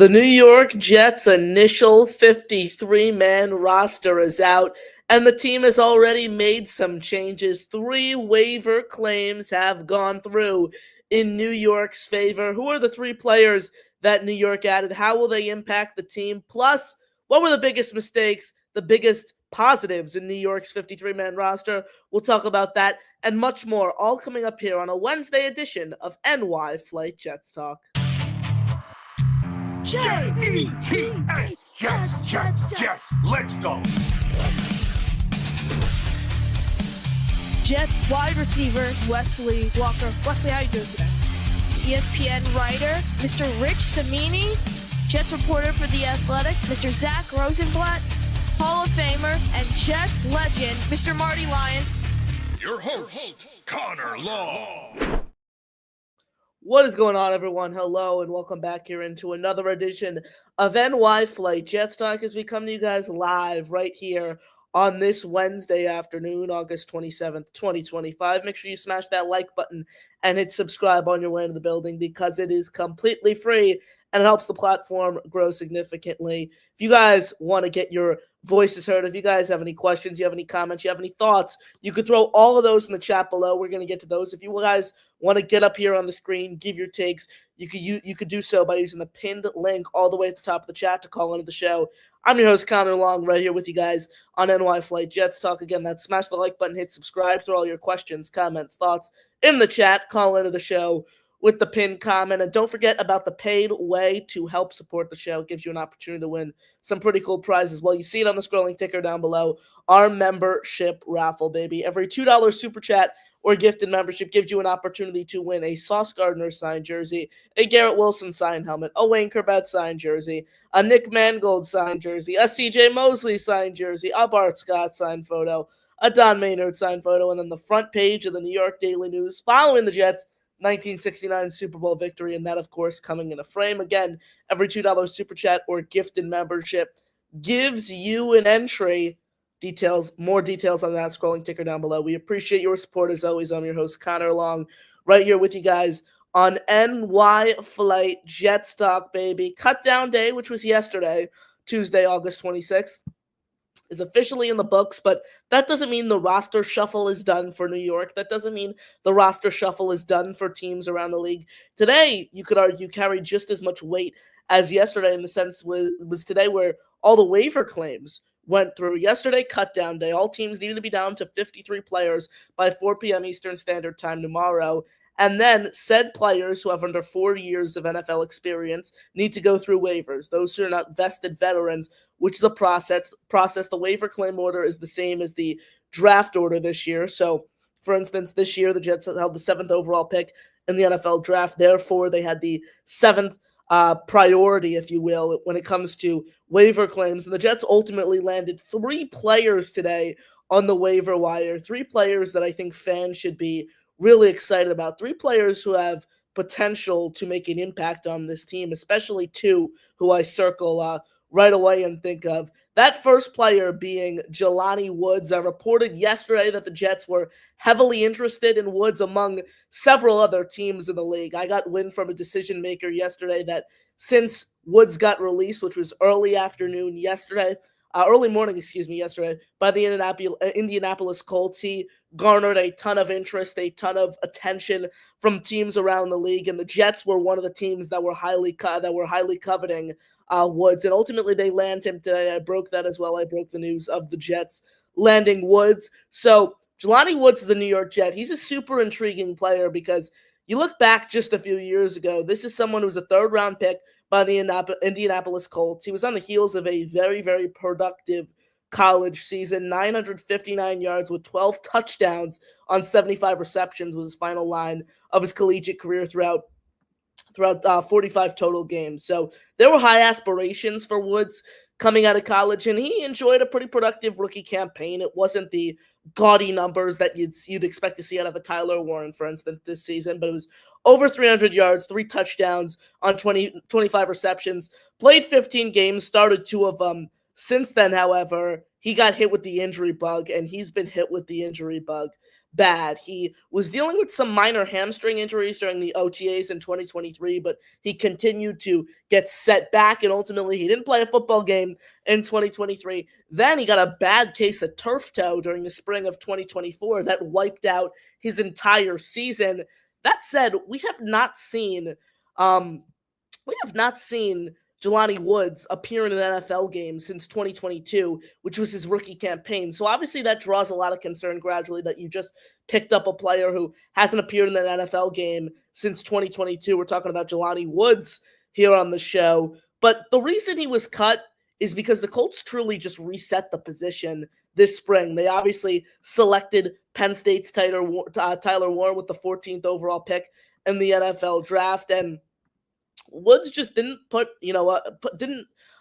The New York Jets' initial 53-man roster is out, and the team has already made some changes. 3 waiver claims have gone through in New York's favor. Who are the 3 players that New York added? How will they impact the team? Plus, what were the biggest mistakes, the biggest positives in New York's 53-man roster? We'll talk about that and much more, all coming up here on a Wednesday edition of NY Flight Jets Talk. J-E-T-S, Jets, let's go. Jets wide receiver Wesley Walker. Wesley, how you doing today? ESPN writer Mr. Rich Cimini, Jets reporter for The Athletic, Mr. Zach Rosenblatt, Hall of Famer and Jets legend Mr. Marty Lyons. Your host, Connor Long. What is going on, everyone? Hello, and welcome back here into another edition of NY Flight Jets Talk as we come to you guys live right here on this Wednesday afternoon, August 27th, 2025. Make sure you smash that like button and hit subscribe on your way into the building because it is completely free and it helps the platform grow significantly. If you guys want to get your voices heard, if you guys have any questions, you have any comments, you have any thoughts, you could throw all of those in the chat below. We're going to get to those. If you guys want to get up here on the screen, give your takes, you could do so by using the pinned link all the way at the top of the chat to call into the show. I'm your host, Connor Long, right here with you guys on NY Flight Jets Talk. Again, that's smash the like button, hit subscribe, throw all your questions, comments, thoughts in the chat, call into the show with the pinned comment. And don't forget about the paid way to help support the show. It gives you an opportunity to win some pretty cool prizes. Well, you see it on the scrolling ticker down below. Our membership raffle, baby. Every $2 super chat or gifted membership gives you an opportunity to win a Sauce Gardner signed jersey, a Garrett Wilson signed helmet, a Wayne Corbett signed jersey, a Nick Mangold signed jersey, a CJ Mosley signed jersey, a Bart Scott signed photo, a Don Maynard signed photo, and then the front page of the New York Daily News following the Jets' 1969 Super Bowl victory, and that, of course, coming in a frame. Again, every $2 super chat or gifted membership gives you an entry. More details on that scrolling ticker down below. We appreciate your support as always. I'm your host, Connor Long, right here with you guys on NY Flight Jets Talk, baby. Cut down day, which was yesterday, Tuesday, August 26th. Is officially in the books, but that doesn't mean the roster shuffle is done for New York. That doesn't mean the roster shuffle is done for teams around the league. Today, you could argue, carried just as much weight as yesterday in the sense was today where all the waiver claims went through. Yesterday, cut down day. All teams needed to be down to 53 players by 4 p.m. Eastern Standard Time tomorrow. And then said players who have under 4 years of NFL experience need to go through waivers. Those who are not vested veterans, which is a process. The waiver claim order is the same as the draft order this year. So, for instance, this year the Jets held the 7th overall pick in the NFL draft. Therefore, they had the 7th priority, if you will, when it comes to waiver claims. And the Jets ultimately landed 3 players today on the waiver wire. 3 players that I think fans should be really excited about. 3 players who have potential to make an impact on this team, especially 2 who I circle right away and think of. That first player being Jelani Woods. I reported yesterday that the Jets were heavily interested in Woods among several other teams in the league. I got wind from a decision maker yesterday that since Woods got released, which was early morning, yesterday, by the Indianapolis Colts, he garnered a ton of interest, a ton of attention from teams around the league, and the Jets were one of the teams that were highly coveting Woods, and ultimately they land him today. I broke that as well. I broke the news of the Jets landing Woods. So Jelani Woods is the New York Jet. He's a super intriguing player because you look back just a few years ago, this is someone who was a 3rd-round pick by the Indianapolis Colts. He was on the heels of a very, very productive college season. 959 yards with 12 touchdowns on 75 receptions was his final line of his collegiate career throughout 45 total games. So there were high aspirations for Woods coming out of college, and he enjoyed a pretty productive rookie campaign. It wasn't the gaudy numbers that you'd expect to see out of a Tyler Warren, for instance, this season, but it was over 300 yards, 3 touchdowns on 25 receptions, played 15 games, started 2 of them, Since then, however, he got hit with the injury bug, and he's been hit with the injury bug bad. He was dealing with some minor hamstring injuries during the OTAs in 2023, but he continued to get set back, and ultimately he didn't play a football game in 2023. Then he got a bad case of turf toe during the spring of 2024 that wiped out his entire season. That said, um, we have not seen Jelani Woods appear in an NFL game since 2022, which was his rookie campaign. So obviously that draws a lot of concern gradually that you just picked up a player who hasn't appeared in an NFL game since 2022. We're talking about Jelani Woods here on the show. But the reason he was cut is because the Colts truly just reset the position this spring. They obviously selected Penn State's Tyler Warren with the 14th overall pick in the NFL draft, and Woods just didn't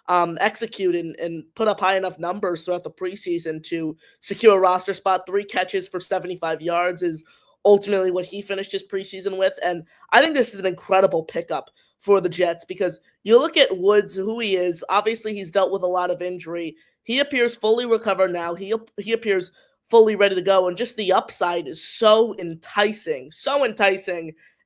execute and put up high enough numbers throughout the preseason to secure a roster spot. 3 catches for 75 yards is ultimately what he finished his preseason with. And I think this is an incredible pickup for the Jets because you look at Woods, who he is. Obviously, he's dealt with a lot of injury. He appears fully recovered now. He appears fully ready to go. And just the upside is so enticing.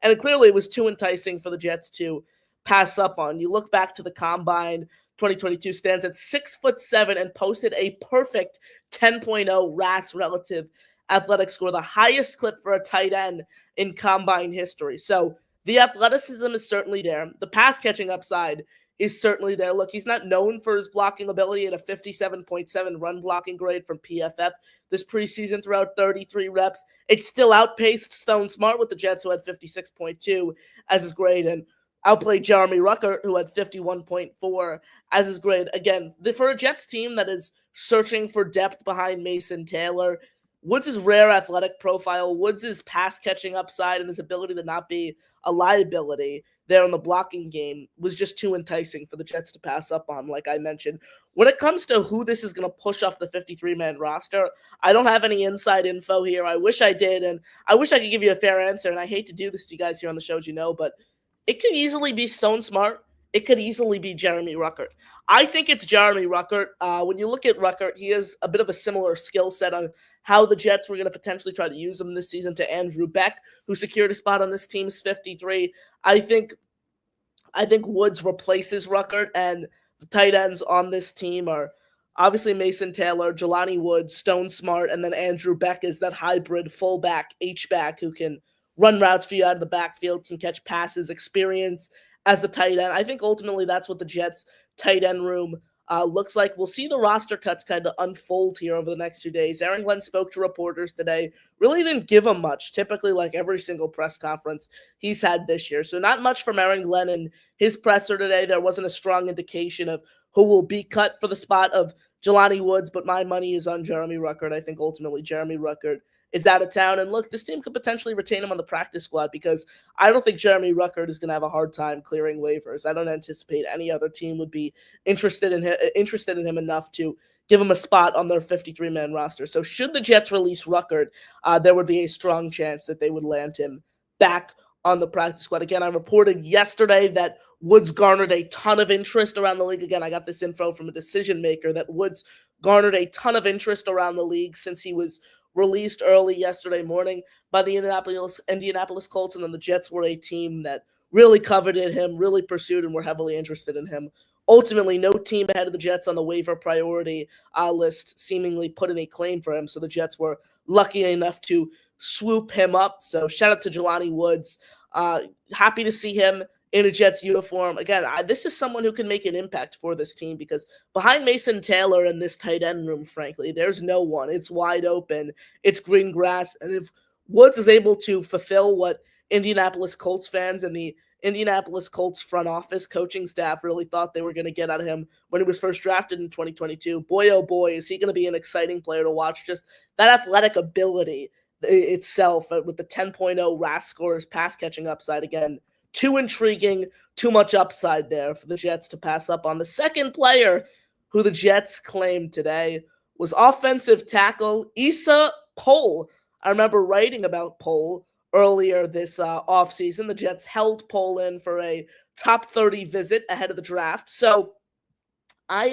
And clearly it was too enticing for the Jets to pass up on. You look back to the combine, 2022 stands at 6'7" and posted a perfect 10.0 RAS relative athletic score, the highest clip for a tight end in combine history. So the athleticism is certainly there. The pass catching upside is certainly there. Look, he's not known for his blocking ability at a 57.7 run blocking grade from PFF this preseason throughout 33 reps. It still outpaced Stone Smart with the Jets, who had 56.2 as his grade, and outplayed Jeremy Ruckert, who had 51.4 as his grade. Again, for a Jets team that is searching for depth behind Mason Taylor, Woods' rare athletic profile, Woods' pass-catching upside, and his ability to not be a liability there in the blocking game was just too enticing for the Jets to pass up on, like I mentioned. When it comes to who this is going to push off the 53-man roster, I don't have any inside info here. I wish I did, and I wish I could give you a fair answer, and I hate to do this to you guys here on the show, as you know, but it could easily be Stone Smart. It could easily be Jeremy Ruckert. I think it's Jeremy Ruckert. When you look at Ruckert, he has a bit of a similar skill set on how the Jets were going to potentially try to use him this season to Andrew Beck, who secured a spot on this team's 53. I think Woods replaces Ruckert, and the tight ends on this team are obviously Mason Taylor, Jelani Woods, Stone Smart, and then Andrew Beck is that hybrid fullback, H-back who can run routes for you out of the backfield, can catch passes, experience as the tight end. I think ultimately that's what the Jets' tight end room looks like. We'll see the roster cuts kind of unfold here over the next 2 days. Aaron Glenn spoke to reporters today, really didn't give them much, typically like every single press conference he's had this year. So not much from Aaron Glenn in his presser today. There wasn't a strong indication of who will be cut for the spot of Jelani Woods, but my money is on Jeremy Ruckert. I think ultimately Jeremy Ruckert is out of town. And look, this team could potentially retain him on the practice squad because I don't think Jeremy Ruckert is going to have a hard time clearing waivers. I don't anticipate any other team would be interested in him enough to give him a spot on their 53-man roster. So should the Jets release Ruckert, there would be a strong chance that they would land him back on the practice squad. Again, I reported yesterday that Woods garnered a ton of interest around the league. Again, I got this info from a decision maker that Woods garnered a ton of interest around the league since he was released early yesterday morning by the Indianapolis Colts, and then the Jets were a team that really coveted him, really pursued, and were heavily interested in him. Ultimately, no team ahead of the Jets on the waiver priority list seemingly put in a claim for him, so the Jets were lucky enough to swoop him up. So shout out to Jelani Woods. Happy to see him in a Jets uniform. Again, this is someone who can make an impact for this team because behind Mason Taylor in this tight end room, frankly, there's no one. It's wide open. It's green grass. And if Woods is able to fulfill what Indianapolis Colts fans and the Indianapolis Colts front office coaching staff really thought they were going to get out of him when he was first drafted in 2022, boy, oh boy, is he going to be an exciting player to watch. Just that athletic ability itself with the 10.0 RAS scores, pass catching upside, again, too intriguing, too much upside there for the Jets to pass up on. The second player who the Jets claimed today was offensive tackle Issa Pohl. I remember writing about Pohl earlier this offseason. The Jets held Pohl in for a top 30 visit ahead of the draft. So I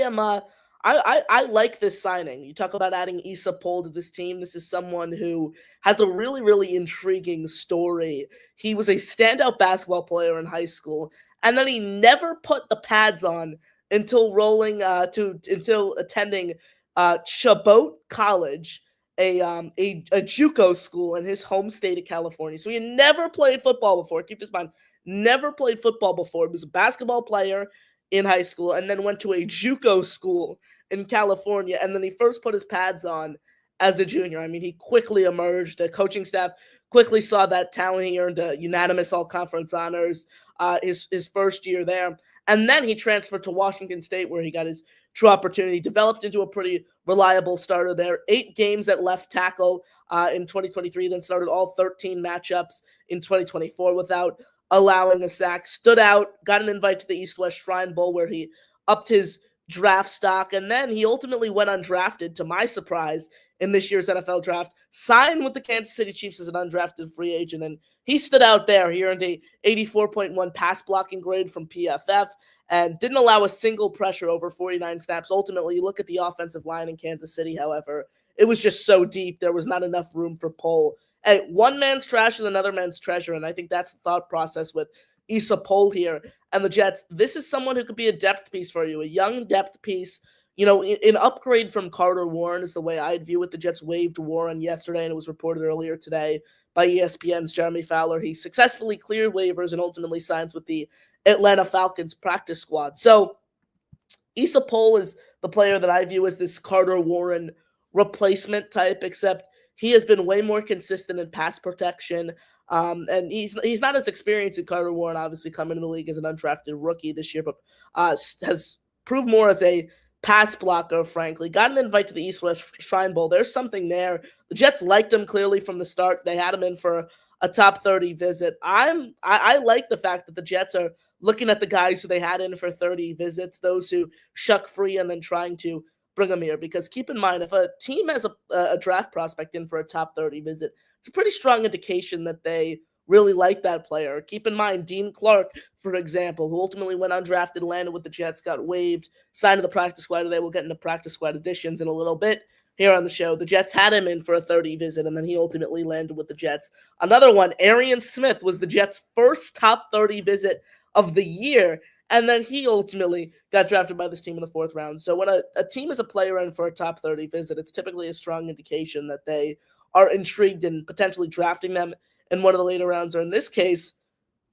I like this signing. You talk about adding Issa Pohl to this team. This is someone who has a really, really intriguing story. He was a standout basketball player in high school, and then he never put the pads on until until attending Chabot College, a JUCO school in his home state of California. So he never played football before. Keep this in mind, never played football before. He was a basketball player in high school and then went to a JUCO school in California. And then he first put his pads on as a junior. I mean, he quickly emerged. The coaching staff quickly saw that talent. He earned a unanimous all-conference honors his first year there. And then he transferred to Washington State, where he got his true opportunity, developed into a pretty reliable starter there. 8 games at left tackle in 2023, then started all 13 matchups in 2024 without allowing a sack. Stood out, got an invite to the East-West Shrine Bowl, where he upped his draft stock, and then he ultimately went undrafted, to my surprise, in this year's NFL draft, signed with the Kansas City Chiefs as an undrafted free agent, and he stood out there. He earned a 84.1 pass blocking grade from PFF and didn't allow a single pressure over 49 snaps. Ultimately, you look at the offensive line in Kansas City, however, it was just so deep, there was not enough room for Pohl. Hey, one man's trash is another man's treasure, and I think that's the thought process with Issa Pohl here and the Jets. This is someone who could be a depth piece for you, a young depth piece. You know, an upgrade from Carter Warren is the way I'd view it. The Jets waived Warren yesterday, and it was reported earlier today by ESPN's Jeremy Fowler. He successfully cleared waivers and ultimately signs with the Atlanta Falcons practice squad. So Issa Pohl is the player that I view as this Carter Warren replacement type, except he has been way more consistent in pass protection. And he's not as experienced as Carter Warren, obviously coming into the league as an undrafted rookie this year, but has proved more as a pass blocker, frankly. Got an invite to the East-West Shrine Bowl. There's something there. The Jets liked him clearly from the start. They had him in for a top 30 visit. I like the fact that the Jets are looking at the guys who they had in for 30 visits, those who shuck free and then trying to bring them here. Because keep in mind, if a team has a draft prospect in for a top 30 visit, it's a pretty strong indication that they really like that player. Keep in mind, Dean Clark, for example, who ultimately went undrafted, landed with the Jets, got waived, signed to the practice squad today. We'll get into practice squad additions in a little bit here on the show. The Jets had him in for a 30 visit, and then he ultimately landed with the Jets. Another one, Arian Smith, was the Jets' first top 30 visit of the year, and then he ultimately got drafted by this team in the 4th round. So when a team is a player in for a top 30 visit, it's typically a strong indication that they are intrigued in potentially drafting them in one of the later rounds, or in this case, a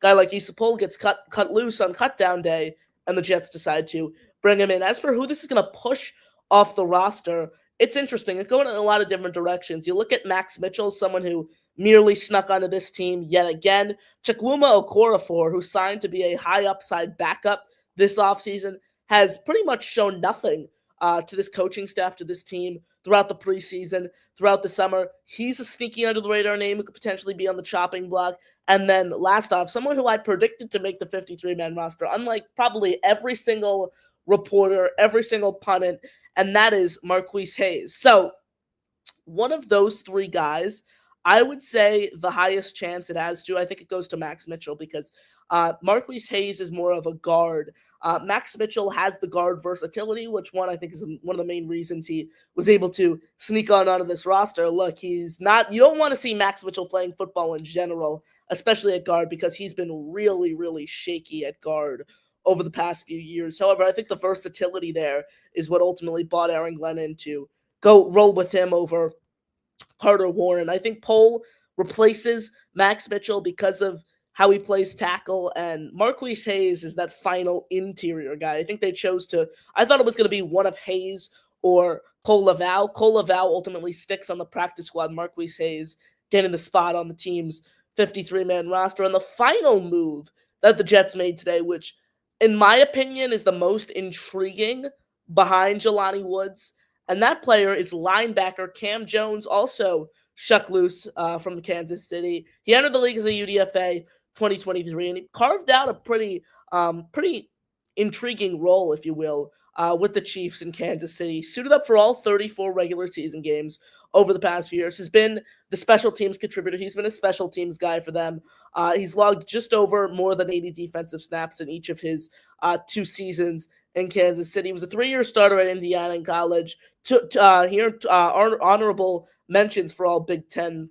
guy like Issa Pohl gets cut loose on cutdown day, and the Jets decide to bring him in. As for who this is going to push off the roster, it's interesting. It's going in a lot of different directions. You look at Max Mitchell, someone who merely snuck onto this team yet again. Chukwuma Okorafor, who signed to be a high upside backup this offseason, has pretty much shown nothing to this coaching staff, to this team throughout the preseason, throughout the summer. He's a sneaky under the radar name who could potentially be on the chopping block. And then last off, someone who I predicted to make the 53-man roster, unlike probably every single reporter, every single pundit, and that is Marquise Hayes. So one of those 3 guys, I would say the highest chance it has to, I think it goes to Max Mitchell, because Marquise Hayes is more of a guard. Max Mitchell has the guard versatility, which I think is one of the main reasons he was able to sneak onto this roster. Look, you don't want to see Max Mitchell playing football in general, especially at guard, because he's been really, really shaky at guard over the past few years. However, I think the versatility there is what ultimately brought Aaron Glennon to go roll with him over Carter Warren. I think Pohl replaces Max Mitchell because of how he plays tackle, and Marquise Hayes is that final interior guy. I think they chose to, I thought it was going to be one of Hayes or Cole Laval. Cole Laval ultimately sticks on the practice squad. Marquise Hayes getting the spot on the team's 53-man roster. And the final move that the Jets made today, which in my opinion is the most intriguing behind Jelani Woods, and that player is linebacker Cam Jones, also shuck loose from Kansas City. He entered the league as a UDFA 2023, and he carved out a pretty intriguing role, if you will, with the Chiefs in Kansas City. Suited up for all 34 regular season games over the past few years. Has been the special teams contributor. He's been a special teams guy for them. He's logged just over more than 80 defensive snaps in each of his 2 seasons in Kansas City. He was a 3-year starter at Indiana in college. Honorable mentions for all Big Ten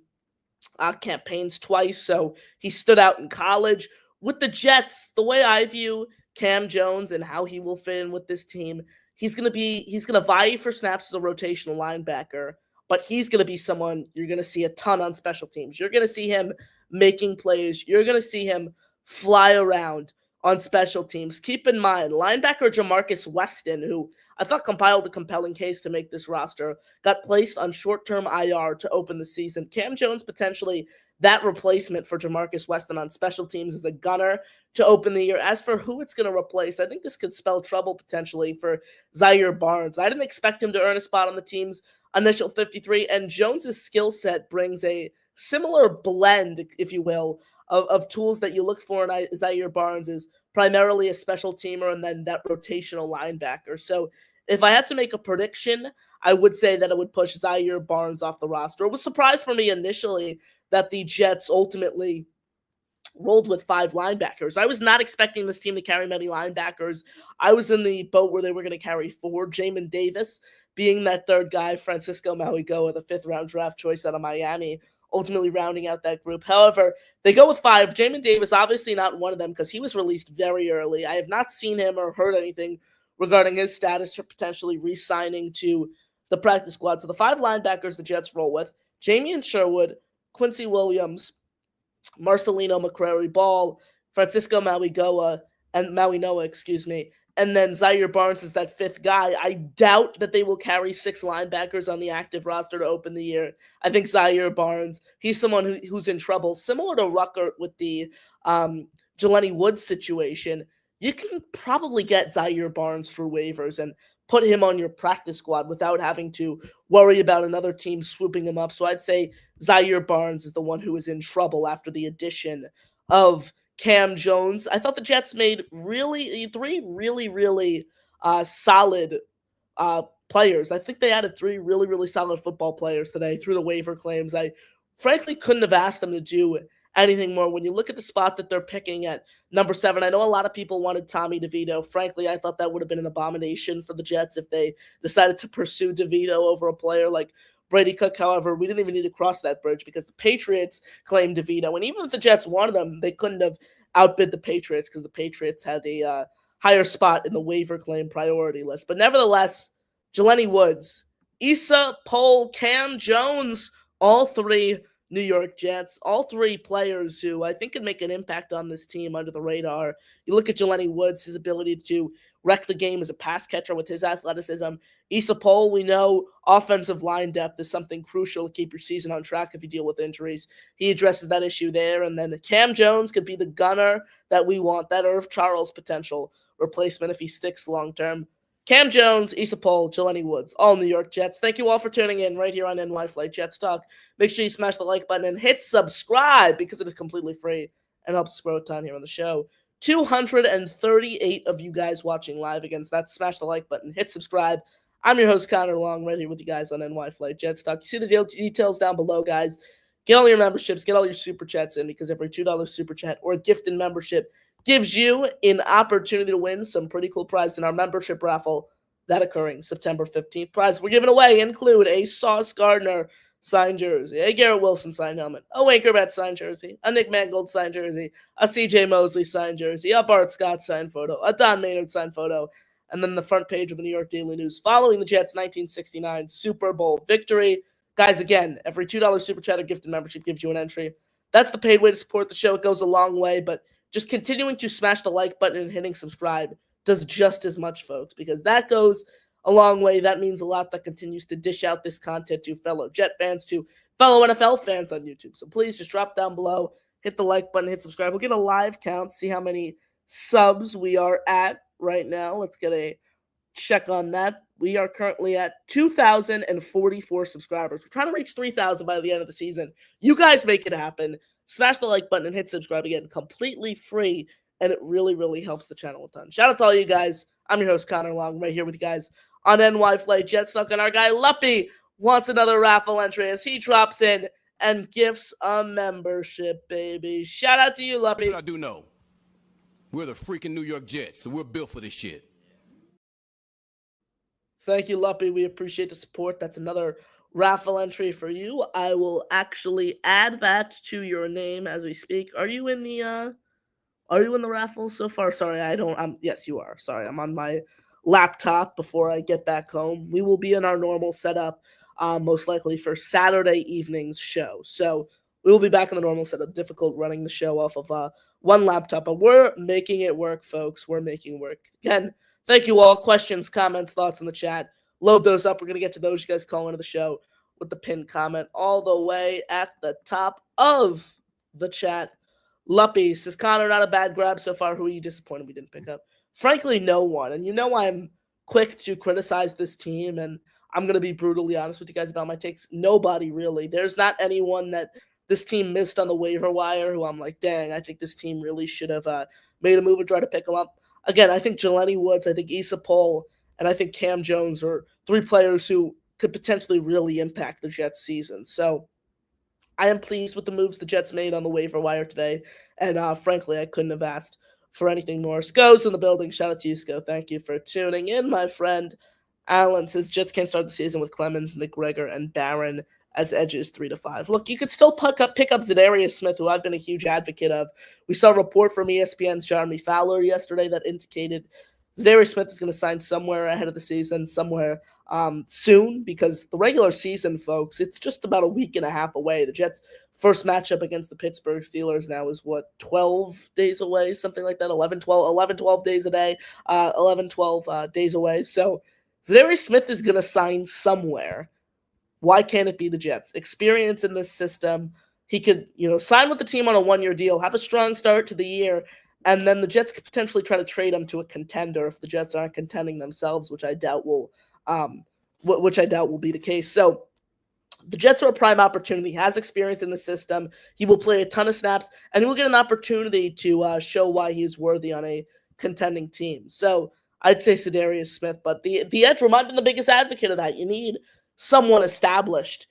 campaigns twice, so he stood out in college. With the Jets, the way I view Cam Jones and how he will fit in with this team, he's gonna vie for snaps as a rotational linebacker, but he's gonna be someone you're gonna see a ton on special teams. You're gonna see him making plays. You're gonna see him fly around on special teams. Keep in mind, linebacker Jamarcus Weston, who I thought compiled a compelling case to make this roster, got placed on short-term IR to open the season. Cam Jones potentially that replacement for Jamarcus Weston on special teams as a gunner to open the year. As for who it's going to replace, I think this could spell trouble potentially for Zaire Barnes. I didn't expect him to earn a spot on the team's initial 53, and Jones's skill set brings a similar blend, if you will, of tools that you look for in Zaire Barnes is primarily a special teamer and then that rotational linebacker. So if I had to make a prediction, I would say that it would push Zaire Barnes off the roster. It was a surprise for me initially that the Jets ultimately rolled with 5 linebackers. I was not expecting this team to carry many linebackers. I was in the boat where they were going to carry 4, Jamin Davis being that third guy, Francisco Mauigoa, the 5th-round draft choice out of Miami, ultimately rounding out that group. However, they go with 5. Jamin Davis, obviously not one of them because he was released very early. I have not seen him or heard anything regarding his status for potentially re-signing to the practice squad. So the 5 linebackers the Jets roll with, Jamian Sherwood, Quincy Williams, Marcelino McCrary Ball, Francisco Mauigoa, and and then Zaire Barnes is that 5th guy. I doubt that they will carry 6 linebackers on the active roster to open the year. I think Zaire Barnes, he's someone who's in trouble, similar to Rucker with the Jelani Woods situation. You can probably get Zaire Barnes through waivers and put him on your practice squad without having to worry about another team swooping him up. So I'd say Zaire Barnes is the one who is in trouble after the addition of Cam Jones. I thought the Jets made 3 really solid players. I think they added 3 really solid football players today through the waiver claims. I frankly couldn't have asked them to do anything more. When you look at the spot that they're picking at number 7, I know a lot of people wanted Tommy DeVito. Frankly, I thought that would have been an abomination for the Jets if they decided to pursue DeVito over a player like Brady Cook. However, we didn't even need to cross that bridge because the Patriots claimed DeVito. And even if the Jets wanted them, they couldn't have outbid the Patriots because the Patriots had a higher spot in the waiver claim priority list. But nevertheless, Jelani Woods, Issa Pohl, Cam Jones, all 3 New York Jets, all 3 players who I think can make an impact on this team under the radar. You look at Jelani Woods, his ability to wreck the game as a pass catcher with his athleticism. Issa Pohl, we know offensive line depth is something crucial to keep your season on track if you deal with injuries. He addresses that issue there. And then Cam Jones could be the gunner that we want, that Irv Charles potential replacement if he sticks long-term. Cam Jones, Issa Pohl, Jelani Woods, all New York Jets. Thank you all for tuning in right here on NY Flight Jets Talk. Make sure you smash the like button and hit subscribe because it is completely free and helps us grow a ton here on the show. 238 of you guys watching live against that. Smash the like button, hit subscribe. I'm your host, Connor Long, right here with you guys on NY Flight Jets Talk. You see the details down below, guys. Get all your memberships, get all your super chats in because every $2 super chat or gift in membership gives you an opportunity to win some pretty cool prizes in our membership raffle that occurring September 15th. Prizes we're giving away include a Sauce Gardner signed jersey, a Garrett Wilson signed helmet, a Wanker Bet signed jersey, a Nick Mangold signed jersey, a CJ Mosley signed jersey, a Bart Scott signed photo, a Don Maynard signed photo, and then the front page of the New York Daily News following the Jets' 1969 Super Bowl victory. Guys, again, every $2 super chat or gifted membership gives you an entry. That's the paid way to support the show. It goes a long way, but just continuing to smash the like button and hitting subscribe does just as much, folks, because that goes a long way. That means a lot. That continues to dish out this content to fellow Jet fans, to fellow NFL fans on YouTube. So please just drop down below, hit the like button, hit subscribe. We'll get a live count, see how many subs we are at right now. Let's get a check on that. We are currently at 2,044 subscribers. We're trying to reach 3,000 by the end of the season. You guys make it happen. Smash the like button and hit subscribe again, completely free, and it really helps the channel a ton. Shout out to all you guys. I'm your host, Connor Long, right here with you guys on NY Flight Jets Talk, and our guy Luppy wants another raffle entry as he drops in and gifts a membership, baby. Shout out to you, Luppy. I do know. We're the freaking New York Jets, so we're built for this shit. Thank you, Luppy. We appreciate the support. That's another raffle entry for you. I will actually add that to your name as we speak. Are you in the raffle so far? Sorry, I don't. Yes, you are. Sorry, I'm on my laptop before I get back home. We will be in our normal setup, most likely for Saturday evening's show. So we will be back in the normal setup. Difficult running the show off of one laptop, but we're making it work, folks. We're making it work. Again, thank you all. Questions, comments, thoughts in the chat. Load those up. We're gonna get to those. You guys call into the show with the pinned comment all the way at the top of the chat. Luppy says, Connor, not a bad grab so far. Who are you disappointed we didn't pick up? Frankly, no one. And you know I'm quick to criticize this team, and I'm going to be brutally honest with you guys about my takes. Nobody, really. There's not anyone that this team missed on the waiver wire who I'm like, dang, I think this team really should have made a move and try to pick them up. Again, I think Jelani Woods, I think Issa Pohl, and I think Cam Jones are three players who could potentially really impact the Jets season. So I am pleased with the moves the Jets made on the waiver wire today, and frankly, I couldn't have asked for anything more. Sco's in the building. Shout out to you, Sco. Thank you for tuning in, my friend. Allen says Jets can't start the season with Clemens, McGregor, and Barron as edges 3 to 5. Look, you could still pick up Zadarius Smith, who I've been a huge advocate of. We saw a report from ESPN's Jeremy Fowler yesterday that indicated Zadarius Smith is going to sign somewhere ahead of the season, somewhere soon, because the regular season, folks, it's just about a week and a half away. The Jets' first matchup against the Pittsburgh Steelers now is, 12 days away, something like that, 12 days a day, 12 days away. So Zadarius Smith is going to sign somewhere. Why can't it be the Jets? Experience in this system. He could, sign with the team on a one-year deal, have a strong start to the year, and then the Jets could potentially try to trade him to a contender if the Jets aren't contending themselves, which I doubt will be the case. So the Jets are a prime opportunity. He has experience in the system. He will play a ton of snaps, and he will get an opportunity to show why he is worthy on a contending team. So I'd say Zadarius Smith, but the edge room, I've been the biggest advocate of that. You need someone established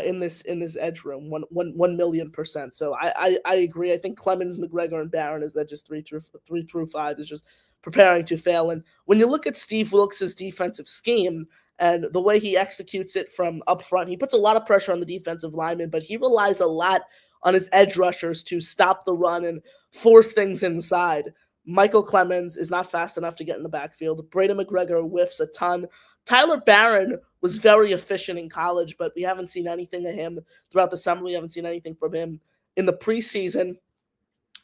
in this edge room, 1,000,000%. So I agree. I think Clemens, McGregor, and Barron is that just 3 through 5 is just preparing to fail. And when you look at Steve Wilks' defensive scheme and the way he executes it from up front, he puts a lot of pressure on the defensive linemen, but he relies a lot on his edge rushers to stop the run and force things inside. Michael Clemens is not fast enough to get in the backfield. Braden McGregor whiffs a ton. Tyler Barron was very efficient in college, but we haven't seen anything of him throughout the summer. We haven't seen anything from him in the preseason.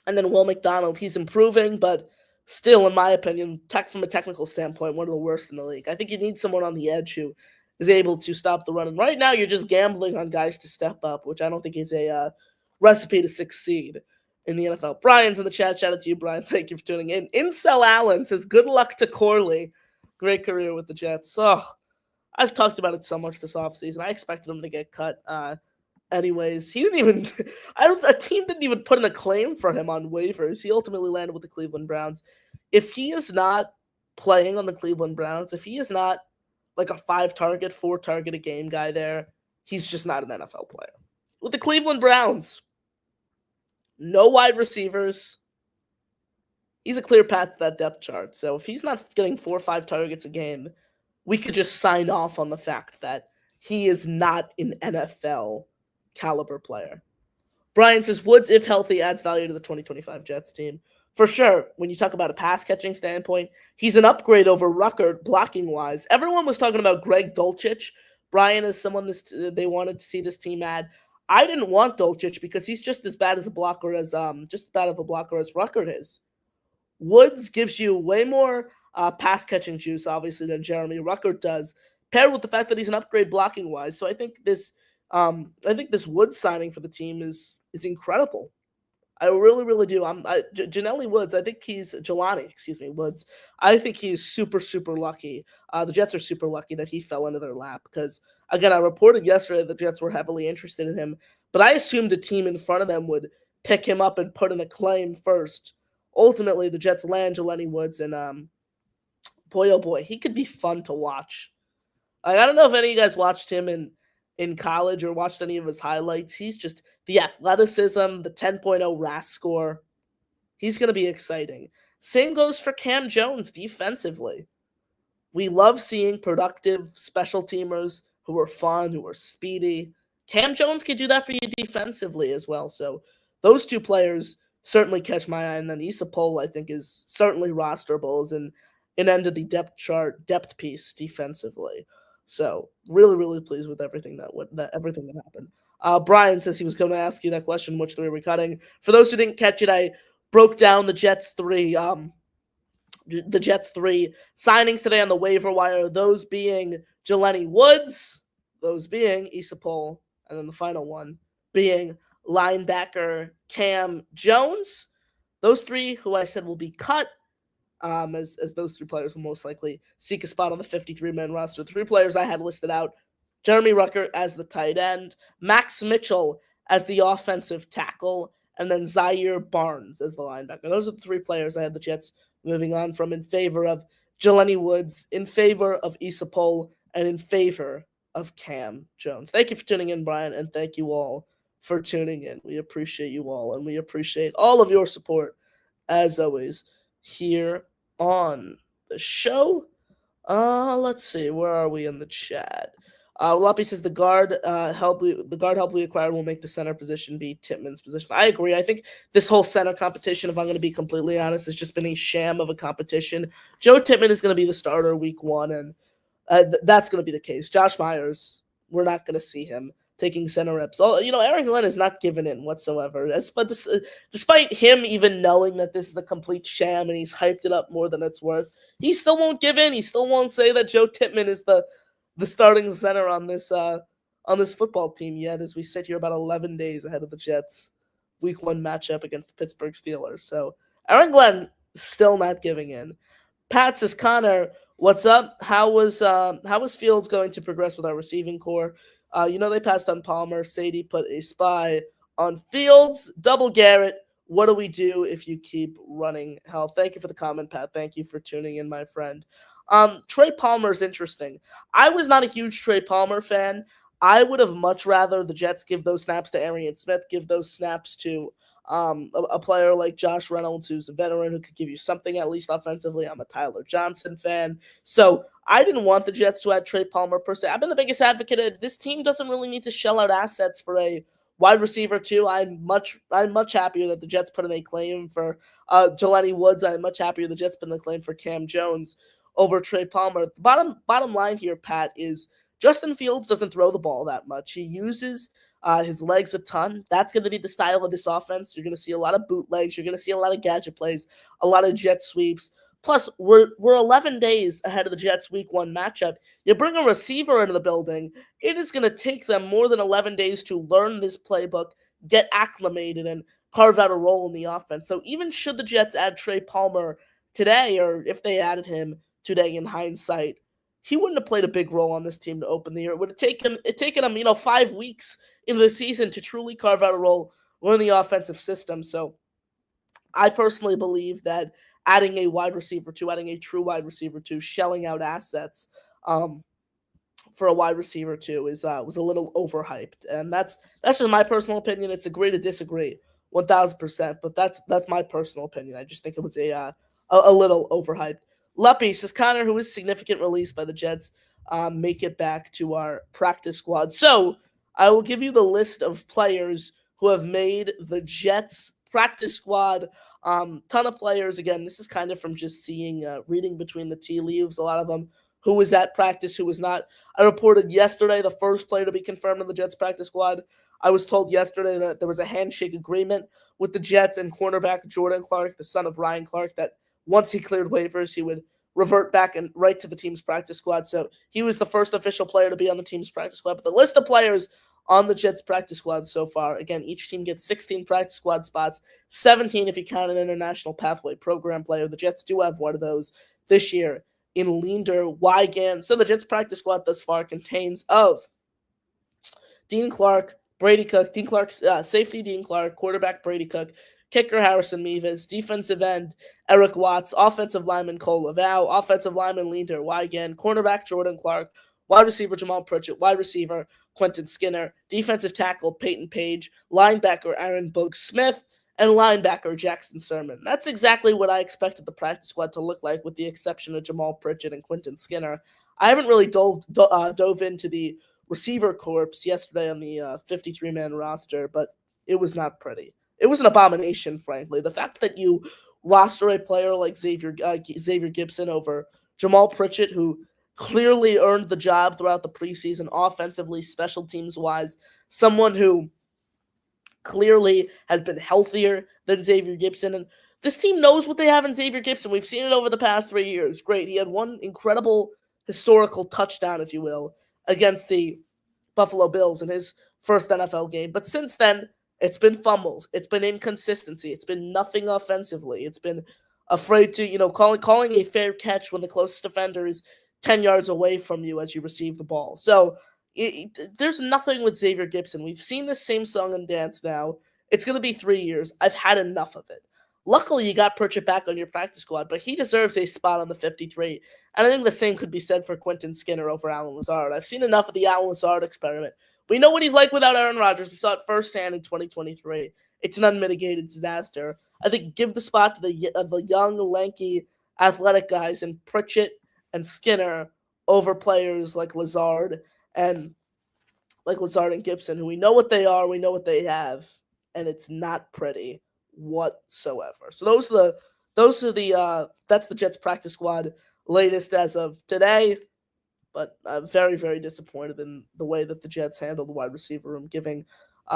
And then Will McDonald, he's improving, but still, in my opinion, from a technical standpoint, one of the worst in the league. I think you need someone on the edge who is able to stop the run. And right now, you're just gambling on guys to step up, which I don't think is a recipe to succeed in the NFL. Brian's in the chat. Shout out to you, Brian. Thank you for tuning in. Incel Allen says, good luck to Corley. Great career with the Jets. Oh, I've talked about it so much this offseason. I expected him to get cut. Anyways, he didn't even a team didn't even put in a claim for him on waivers. He ultimately landed with the Cleveland Browns. If he is not playing on the Cleveland Browns, if he is not like a 4 target a game guy there, he's just not an NFL player. With the Cleveland Browns, no wide receivers, he's a clear path to that depth chart. So if he's not getting 4 or 5 targets a game, we could just sign off on the fact that he is not an NFL caliber player. Brian says, Woods, if healthy, adds value to the 2025 Jets team. For sure, when you talk about a pass-catching standpoint, he's an upgrade over Rucker blocking-wise. Everyone was talking about Greg Dulcich. Brian is someone they wanted to see this team add. I didn't want Dulcich because he's just as bad of a blocker as Rucker is. Woods gives you way more pass-catching juice, obviously, than Jeremy Rucker does, paired with the fact that he's an upgrade blocking-wise. So I think this Woods signing for the team is incredible. I really, really do. Jelani Woods. Woods. I think he's super, super lucky. The Jets are super lucky that he fell into their lap because, again, I reported yesterday the Jets were heavily interested in him, but I assumed the team in front of them would pick him up and put in a claim first. Ultimately, the Jets land Jelani Woods, and boy, oh boy, he could be fun to watch. I don't know if any of you guys watched him in college or watched any of his highlights. He's just the athleticism, the 10.0 RAS score. He's going to be exciting. Same goes for Cam Jones defensively. We love seeing productive special teamers who are fun, who are speedy. Cam Jones can do that for you defensively as well. So those two players certainly catch my eye. And then Issa Pohl, I think, is certainly rosterable as an end of the depth chart, depth piece defensively. So really, really pleased with everything everything that happened. Brian says he was going to ask you that question: which three are we cutting? For those who didn't catch it, I broke down the Jets three signings today on the waiver wire, those being Jelani Woods, those being Issa Pohl, and then the final one being linebacker Cam Jones. Those three who I said will be cut, as those three players will most likely seek a spot on the 53-man roster. Three players I had listed out: Jeremy Ruckert as the tight end, Max Mitchell as the offensive tackle, and then Zaire Barnes as the linebacker. Those are the three players I had the Jets moving on from in favor of Jelani Woods, in favor of Issa Pohl, and in favor of Cam Jones. Thank you for tuning in, Brian, and thank you all for tuning in. We appreciate you all, and we appreciate all of your support, as always, here on the show. Let's see, where are we in the chat? Luppy says the guard help we acquired will make the center position be Tippmann's position. I agree. I think this whole center competition, if I'm going to be completely honest, has just been a sham of a competition. Joe Tippmann is going to be the starter week 1, and that's going to be the case. Josh Myers, we're not going to see him taking center reps. Aaron Glenn is not giving in whatsoever. Despite him even knowing that this is a complete sham and he's hyped it up more than it's worth, he still won't give in. He still won't say that Joe Tippmann is the starting center on this football team yet, as we sit here about 11 days ahead of the Jets' Week 1 matchup against the Pittsburgh Steelers. So Aaron Glenn still not giving in. Pat says, Connor, what's up? How was Fields going to progress with our receiving core? They passed on Palmer. Sadie put a spy on Fields. Double Garrett. What do we do if you keep running hell? Thank you for the comment, Pat. Thank you for tuning in, my friend. Trey Palmer is interesting. I was not a huge Trey Palmer fan. I would have much rather the Jets give those snaps to Arian Smith, give those snaps to a player like Josh Reynolds, who's a veteran who could give you something at least offensively. I'm a Tyler Johnson fan. So I didn't want the Jets to add Trey Palmer per se. I've been the biggest advocate of this team doesn't really need to shell out assets for a wide receiver too. I'm much happier that the Jets put in a claim for Jelani Woods. I'm much happier the Jets put in a claim for Cam Jones over Trey Palmer. The bottom line here, Pat, is Justin Fields doesn't throw the ball that much. He uses his legs a ton. That's going to be the style of this offense. You're going to see a lot of bootlegs. You're going to see a lot of gadget plays, a lot of jet sweeps. Plus, we're 11 days ahead of the Jets' Week 1 matchup. You bring a receiver into the building, it is going to take them more than 11 days to learn this playbook, get acclimated, and carve out a role in the offense. So even should the Jets add Trey Palmer today, or if they added him today in hindsight, he wouldn't have played a big role on this team to open the year. It would have taken him 5 weeks into the season to truly carve out a role, learn the offensive system. So I personally believe that adding a true wide receiver two, shelling out assets for a wide receiver two was a little overhyped. And that's just my personal opinion. It's agree to disagree 1,000%, but that's my personal opinion. I just think it was a little overhyped. Luppy says, Connor, who is significant release by the Jets, make it back to our practice squad. So I will give you the list of players who have made the Jets practice squad. Ton of players. Again, this is kind of from just seeing, reading between the tea leaves, a lot of them, who was at practice, who was not. I reported yesterday the first player to be confirmed in the Jets practice squad. I was told yesterday that there was a handshake agreement with the Jets and cornerback Jordan Clark, the son of Ryan Clark, that once he cleared waivers, he would revert back and right to the team's practice squad. So he was the first official player to be on the team's practice squad. But the list of players on the Jets practice squad so far, again, each team gets 16 practice squad spots, 17 if you count an international pathway program player. The Jets do have one of those this year in Leander Wygant. So the Jets practice squad thus far contains of Dean Clark, Brady Cook, safety Dean Clark, quarterback Brady Cook, kicker Harrison Mevis, defensive end Eric Watts, offensive lineman Cole Laval, offensive lineman Leander Wygant, cornerback Jordan Clark, wide receiver Jamal Pritchett, wide receiver Quentin Skinner, defensive tackle Peyton Page, linebacker Aaron Boog Smith, and linebacker Jackson Sermon. That's exactly what I expected the practice squad to look like, with the exception of Jamal Pritchett and Quentin Skinner. I haven't really dove into the receiver corps yesterday on the 53-man roster, but it was not pretty. It was an abomination, frankly. The fact that you roster a player like Xavier Gipson over Jamal Pritchett, who clearly earned the job throughout the preseason, offensively, special teams wise, someone who clearly has been healthier than Xavier Gipson. And this team knows what they have in Xavier Gipson. We've seen it over the past 3 years. Great. He had one incredible historical touchdown, if you will, against the Buffalo Bills in his first NFL game. But since then, it's been fumbles. It's been inconsistency. It's been nothing offensively. It's been afraid to, calling a fair catch when the closest defender is 10 yards away from you as you receive the ball. So there's nothing with Xavier Gipson. We've seen this same song and dance now. It's going to be 3 years. I've had enough of it. Luckily, you got Pritchett back on your practice squad, but he deserves a spot on the 53. And I think the same could be said for Quentin Skinner over Allen Lazard. I've seen enough of the Allen Lazard experiment. We know what he's like without Aaron Rodgers. We saw it firsthand in 2023. It's an unmitigated disaster. I think give the spot to the young, lanky, athletic guys in Pritchett and Skinner over players like Lazard and Gipson, who we know what they are, we know what they have, and it's not pretty whatsoever. So that's the Jets practice squad latest as of today. But I'm very, very disappointed in the way that the Jets handled the wide receiver room, giving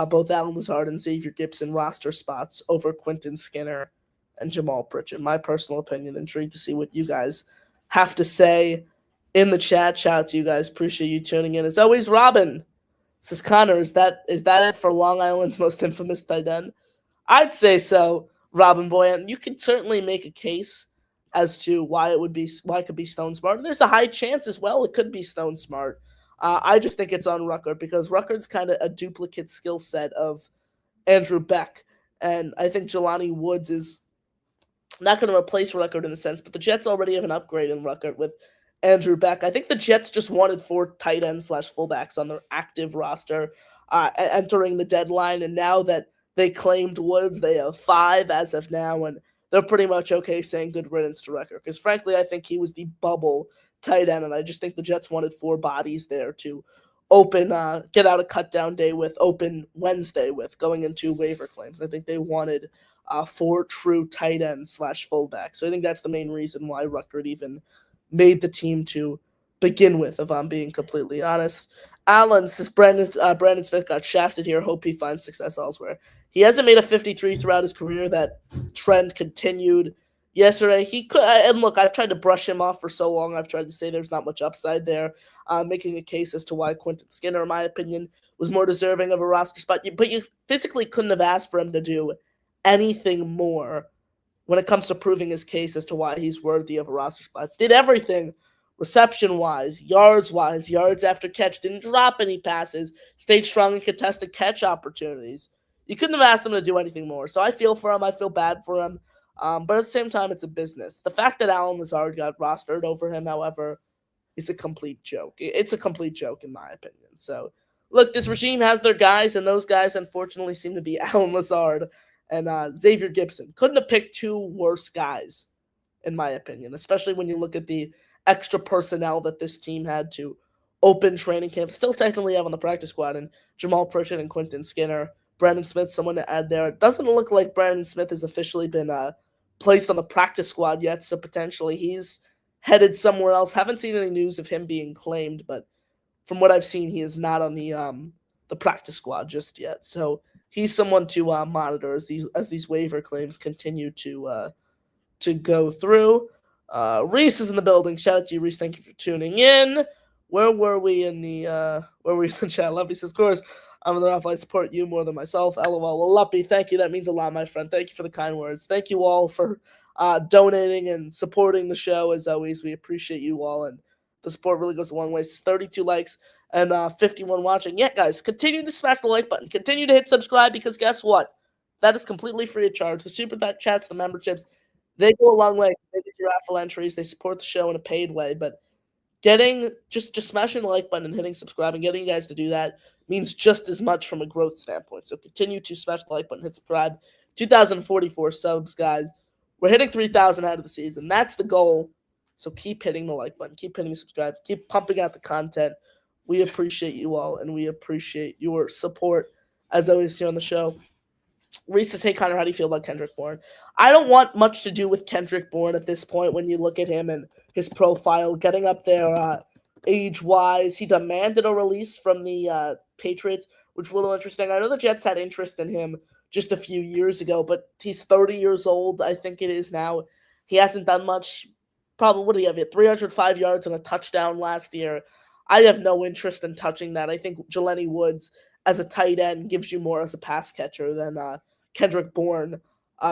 both Allen Lazard and Xavier Gipson roster spots over Quentin Skinner and Jamal Pritchett. My personal opinion. Intrigued to see what you guys have to say in the chat. Shout out to you guys. Appreciate you tuning in. As always, Robin says, Connor, is that it for Long Island's most infamous tight end? I'd say so, Robin Boy, and you can certainly make a case as to why it could be Stone Smart. There's a high chance as well it could be Stone Smart. I just think it's on Ruckert because Ruckert's kind of a duplicate skill set of Andrew Beck, and I think Jelani Woods is not going to replace Ruckert in a sense, but the Jets already have an upgrade in Ruckert with Andrew Beck. I think the Jets just wanted 4 tight ends / fullbacks on their active roster entering the deadline, and now that they claimed Woods, they have 5 as of now, and they're pretty much okay saying good riddance to Ruckert. Because frankly, I think he was the bubble tight end, and I just think the Jets wanted 4 bodies there to get out a cut down day with, open Wednesday with, going into waiver claims. I think they wanted 4 true tight ends / fullbacks. So I think that's the main reason why Ruckert even made the team to begin with, if I'm being completely honest. Allen says Brandon Smith got shafted here. Hope he finds success elsewhere. He hasn't made a 53 throughout his career. That trend continued yesterday. He could, and look, I've tried to brush him off for so long. I've tried to say there's not much upside there, making a case as to why Quentin Skinner, in my opinion, was more deserving of a roster spot. But you physically couldn't have asked for him to do anything more when it comes to proving his case as to why he's worthy of a roster spot. Did everything reception-wise, yards-wise, yards after catch, didn't drop any passes, stayed strong in contested catch opportunities. You couldn't have asked him to do anything more. So I feel for him. I feel bad for him. But at the same time, it's a business. The fact that Allen Lazard got rostered over him, however, is a complete joke. It's a complete joke, in my opinion. So, look, this regime has their guys, and those guys, unfortunately, seem to be Allen Lazard and Xavier Gipson. Couldn't have picked 2 worse guys, in my opinion, especially when you look at the extra personnel that this team had to open training camp. Still technically have on the practice squad, and Jamal Pritchett and Quentin Skinner. Brandon Smith, someone to add there. It doesn't look like Brandon Smith has officially been placed on the practice squad yet, so potentially he's headed somewhere else. Haven't seen any news of him being claimed, but from what I've seen, he is not on the practice squad just yet. So he's someone to monitor as these waiver claims continue to go through. Reese is in the building. Shout out to you, Reese. Thank you for tuning in. Where were we in the chat? Lovely says, of course, I'm in the raffle. I support you more than myself. LOL. Well, Luppy, thank you. That means a lot, my friend. Thank you for the kind words. Thank you all for donating and supporting the show. As always, we appreciate you all, and the support really goes a long way. It's 32 likes and 51 watching. Yeah, guys, continue to smash the like button. Continue to hit subscribe, because guess what? That is completely free of charge. The super chats, the memberships, they go a long way. They get your raffle entries. They support the show in a paid way, but just smashing the like button and hitting subscribe and getting you guys to do that means just as much from a growth standpoint. So continue to smash the like button, hit subscribe 2,044 subs, guys. We're hitting 3,000 out of the season. That's the goal. So keep hitting the like button, keep hitting subscribe, keep pumping out the content. We appreciate you all, and we appreciate your support, as always, here on the show. Reese says, hey, Connor, how do you feel about Kendrick Bourne? I don't want much to do with Kendrick Bourne at this point when you look at him and his profile getting up there age-wise. He demanded a release from the Patriots, which is a little interesting. I know the Jets had interest in him just a few years ago, but he's 30 years old, I think it is now. He hasn't done much. Probably, what do you have? 305 yards and a touchdown last year. I have no interest in touching that. I think Jelani Woods as a tight end gives you more as a pass catcher than Kendrick Bourne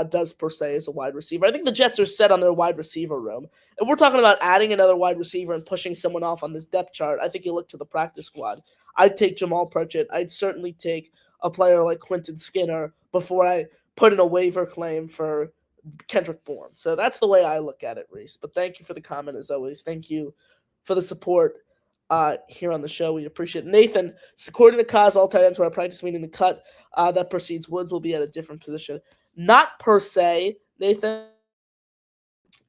does per se as a wide receiver. I think the Jets are set on their wide receiver room. If we're talking about adding another wide receiver and pushing someone off on this depth chart, I think you look to the practice squad. I'd take Jamal Pritchett. I'd certainly take a player like Quentin Skinner before I put in a waiver claim for Kendrick Bourne. So that's the way I look at it, Reese. But thank you for the comment as always. Thank you for the support here on the show. We appreciate it. Nathan, according to Kaz, all tight ends were at practice meeting the cut that precedes Woods will be at a different position. Not per se, Nathan,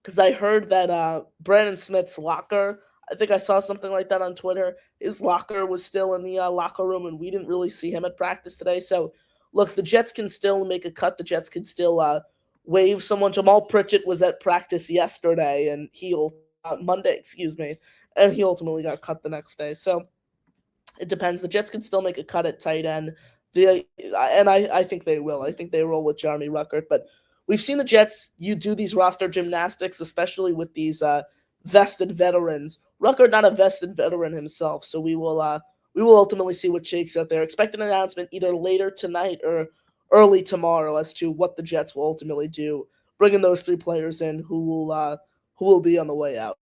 because I heard that Brandon Smith's locker, I think I saw something like that on Twitter, his locker was still in the locker room, and we didn't really see him at practice today. So, look, the Jets can still make a cut. The Jets can still waive someone. Jamal Pritchett was at practice yesterday, and Monday, and he ultimately got cut the next day. So, it depends. The Jets can still make a cut at tight end. I think they will. I think they roll with Jeremy Ruckert. But we've seen the Jets, you do these roster gymnastics, especially with these vested veterans. Ruckert not a vested veteran himself, so we will ultimately see what shakes out there. Expect an announcement either later tonight or early tomorrow as to what the Jets will ultimately do, bringing those three players in who will be on the way out.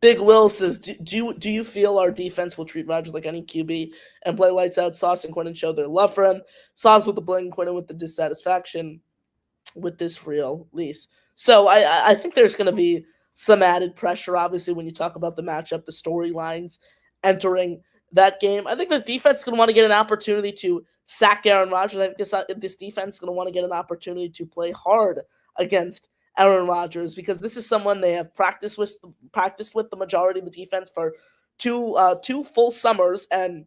Big Will says, do you feel our defense will treat Rodgers like any QB and play lights out? Sauce and Quentin show their love for him. Sauce with the bling, Quentin with the dissatisfaction with this release. So I think there's going to be some added pressure, obviously, when you talk about the matchup, the storylines entering that game. I think this defense is going to want to get an opportunity to sack Aaron Rodgers. I think this defense is going to want to get an opportunity to play hard against Aaron Rodgers, because this is someone they have practiced with the majority of the defense for two full summers, and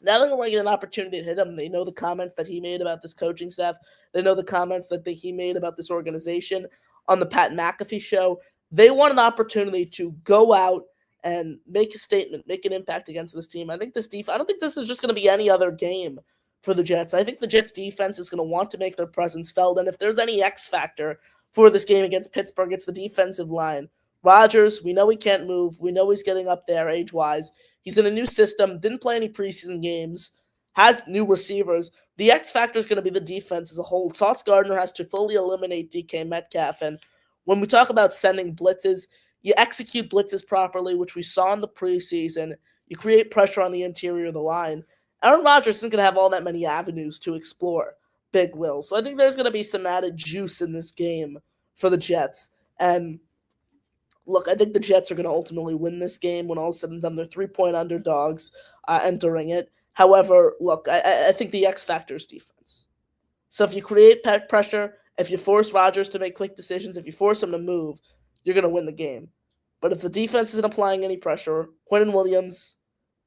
now they're going to get an opportunity to hit him. They know the comments that he made about this coaching staff. They know the comments that he made about this organization on the Pat McAfee show. They want an opportunity to go out and make a statement, make an impact against this team. I don't think this is just going to be any other game for the Jets. I think the Jets defense is going to want to make their presence felt, and if there's any X factor for this game against Pittsburgh, it's the defensive line. Rodgers, we know he can't move. We know he's getting up there age-wise. He's in a new system, didn't play any preseason games, has new receivers. The X factor is going to be the defense as a whole. Sauce Gardner has to fully eliminate DK Metcalf. And when we talk about sending blitzes, you execute blitzes properly, which we saw in the preseason. You create pressure on the interior of the line. Aaron Rodgers isn't going to have all that many avenues to explore. Big Will. So I think there's going to be some added juice in this game for the Jets. And look, I think the Jets are going to ultimately win this game when all is said and done. They're 3-point underdogs entering it. However, look, I think the X factor is defense. So if you create pressure, if you force Rodgers to make quick decisions, if you force him to move, you're going to win the game. But if the defense isn't applying any pressure, Quentin Williams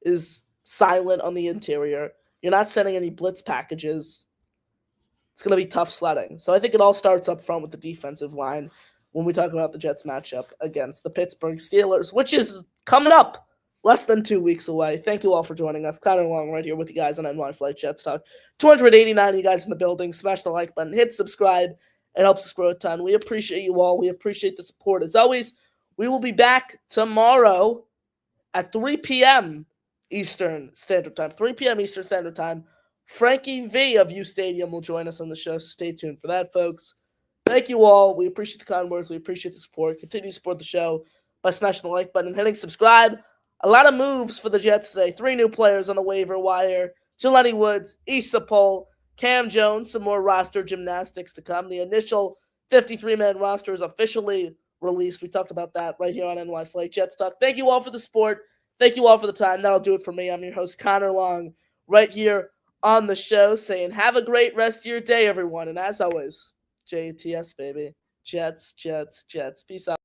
is silent on the interior, you're not sending any blitz packages, it's going to be tough sledding. So I think it all starts up front with the defensive line when we talk about the Jets matchup against the Pittsburgh Steelers, which is coming up less than 2 weeks away. Thank you all for joining us. Connor Long right here with you guys on NY Flight Jets Talk. 289 of you guys in the building. Smash the like button. Hit subscribe. It helps us grow a ton. We appreciate you all. We appreciate the support. As always, we will be back tomorrow at 3 p.m. Eastern Standard Time. 3 p.m. Eastern Standard Time. Frankie V of U Stadium will join us on the show. Stay tuned for that, folks. Thank you all. We appreciate the kind words. We appreciate the support. Continue to support the show by smashing the like button and hitting subscribe. A lot of moves for the Jets today. 3 new players on the waiver wire. Jelani Woods, Issa Pohl, Cam Jones. Some more roster gymnastics to come. The initial 53-man roster is officially released. We talked about that right here on NY Flight Jets Talk. Thank you all for the support. Thank you all for the time. That'll do it for me. I'm your host, Connor Long, right here on the show saying, have a great rest of your day, everyone. And as always, JTS, baby. Jets, Jets, Jets. Peace out.